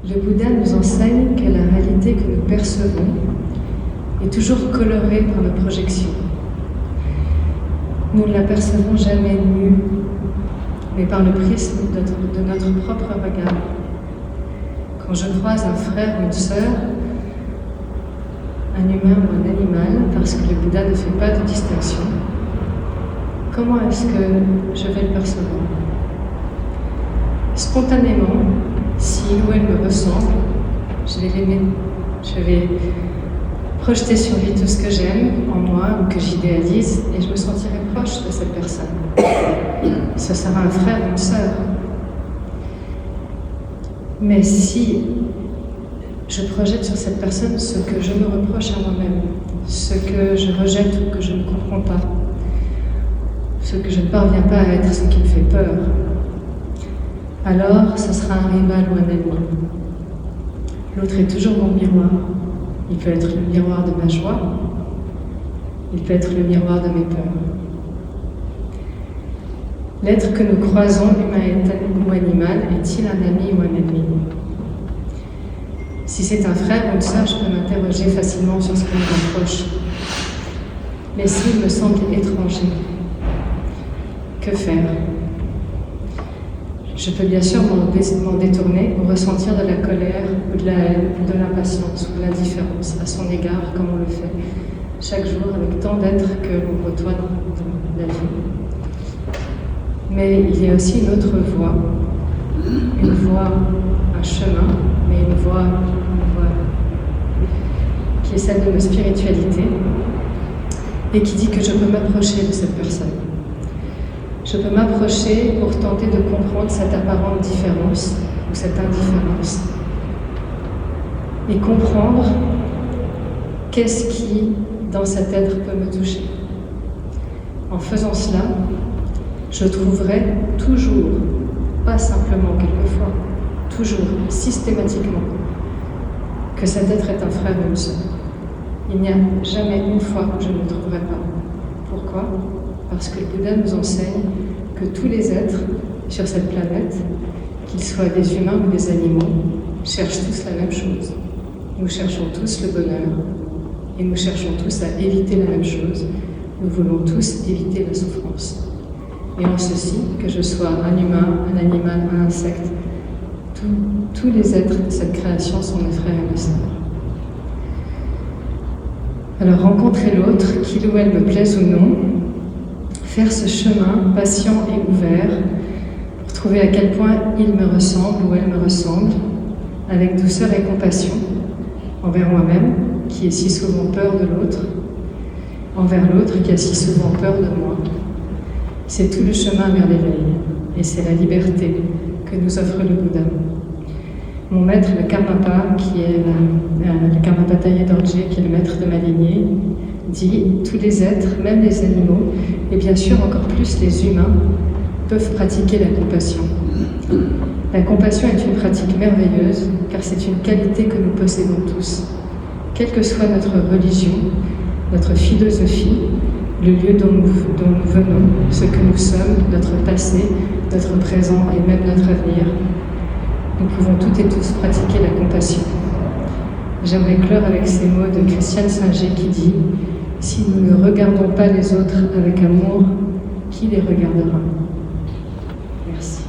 Le Bouddha nous enseigne que la réalité que nous percevons est toujours colorée par nos projections. Nous ne la percevons jamais nue, mais par le prisme de notre propre regard. Quand je croise un frère ou une sœur, un humain ou un animal, parce que le Bouddha ne fait pas de distinction, comment est-ce que je vais le percevoir? Spontanément, s'il ou elle me ressemble, je vais l'aimer. Je vais projeter sur lui tout ce que j'aime en moi ou que j'idéalise et je me sentirai proche de cette personne. Ce sera un frère ou une sœur. Mais si je projette sur cette personne ce que je me reproche à moi-même, ce que je rejette ou que je ne comprends pas, ce que je ne parviens pas à être, ce qui me fait peur, alors ce sera un rival ou un ennemi. L'autre est toujours mon miroir. Il peut être le miroir de ma joie, il peut être le miroir de mes peurs. L'être que nous croisons, humain ou animal, est-il un ami ou un ennemi? Si c'est un frère ou une sœur, je peux m'interroger facilement sur ce qu'il me reproche. Mais s'il me semble étranger, que faire? Je peux bien sûr m'en détourner ou ressentir de la colère ou de la haine ou de l'impatience ou de l'indifférence à son égard comme on le fait chaque jour avec tant d'êtres que l'on côtoie dans la vie. Mais il y a aussi une autre voie, un chemin, mais une voie qui est celle de ma spiritualité et qui dit que je peux m'approcher de cette personne. Je peux m'approcher pour tenter de comprendre cette apparente différence ou cette indifférence et comprendre qu'est-ce qui, dans cet être, peut me toucher. En faisant cela, je trouverai toujours, pas simplement quelquefois, toujours, systématiquement, que cet être est un frère ou une sœur. Il n'y a jamais une fois que je ne le trouverai pas. Pourquoi ? Parce que le Bouddha nous enseigne que tous les êtres sur cette planète, qu'ils soient des humains ou des animaux, cherchent tous la même chose. Nous cherchons tous le bonheur et nous cherchons tous à éviter la même chose. Nous voulons tous éviter la souffrance. Et en ceci, que je sois un humain, un animal, un insecte, tous les êtres de cette création sont mes frères et mes sœurs. Alors rencontrer l'autre, qu'il ou elle me plaise ou non, faire ce chemin patient et ouvert pour trouver à quel point il me ressemble ou elle me ressemble, avec douceur et compassion, envers moi-même, qui ai si souvent peur de l'autre, envers l'autre qui a si souvent peur de moi. C'est tout le chemin vers l'éveil, et c'est la liberté que nous offre le Bouddha. Mon maître, le Karmapa, qui est le Karmapa Taye Dorje, qui est le maître de ma lignée, dit « Tous les êtres, même les animaux, et bien sûr encore plus les humains, peuvent pratiquer la compassion. La compassion est une pratique merveilleuse, car c'est une qualité que nous possédons tous. Quelle que soit notre religion, notre philosophie, le lieu dont nous venons, ce que nous sommes, notre passé, notre présent et même notre avenir, nous pouvons toutes et tous pratiquer la compassion. » J'aimerais clore avec ces mots de Christiane Singer qui dit « Si nous ne regardons pas les autres avec amour, qui les regardera ?» Merci.